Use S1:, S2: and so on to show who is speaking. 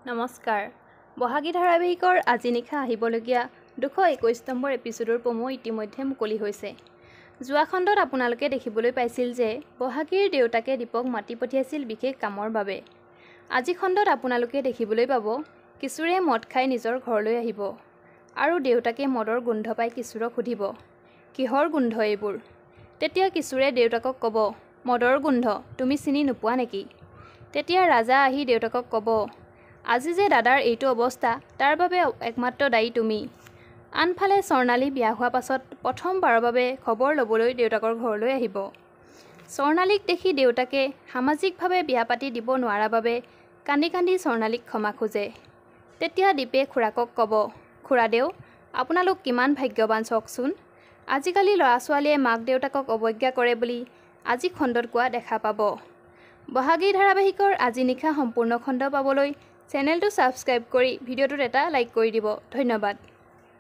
S1: নমস্কাৰ। বহাগী ধাৰাবাহিকৰ আজি নিশা আহিবলগীয়া 221 নম্বৰ এপিছডৰ প্ৰমো ইতিমধ্যে মুকলি হৈছে। যোৱা খণ্ডত আপোনালোকে দেখিবলৈ পাইছিল যে বহাগীৰ দেউতাকে দীপক মাতি পঠিয়াইছিল বিশেষ কামৰ বাবে। আজি খণ্ডত আপোনালোকে দেখিবলৈ পাব কিশোৰে মদ খাই নিজৰ ঘৰলৈ আহিব আৰু দেউতাকে মদৰ গোন্ধ পাই কিশোৰক সুধিব, কিহৰ গোন্ধ এইবোৰ? তেতিয়া কিশোৰে দেউতাকক ক'ব, মদৰ গোন্ধ, তুমি চিনি নোপোৱা নেকি? তেতিয়া ৰাজা আহি দেউতাকক ক'ব, আজি যে দাদাৰ এইটো অৱস্থা তাৰ বাবে একমাত্ৰ দায়ী তুমি। আনফালে স্বৰ্ণালী বিয়া হোৱাৰ পাছত প্ৰথমবাৰৰ বাবে খবৰ ল'বলৈ দেউতাকৰ ঘৰলৈ আহিব। স্বৰ্ণালীক দেখি দেউতাকে সামাজিকভাৱে বিয়া পাতি দিব নোৱাৰা বাবে কান্দি কান্দি স্বৰ্ণালীক ক্ষমা খোজে। তেতিয়া দীপে খুৰাকক ক'ব, খুৰাদেউ আপোনালোক কিমান ভাগ্যৱান চাওকচোন। আজিকালি ল'ৰা ছোৱালীয়ে মাক দেউতাকক অৱজ্ঞা কৰে বুলি আজি খণ্ডত কোৱা দেখা পাব। বহাগী ধাৰাবাহিকৰ আজি নিশা সম্পূৰ্ণ খণ্ড পাবলৈ চেনেলটো ছাবস্ক্ৰাইব কৰি ভিডিঅ'টোত এটা লাইক কৰি দিব। ধন্যবাদ।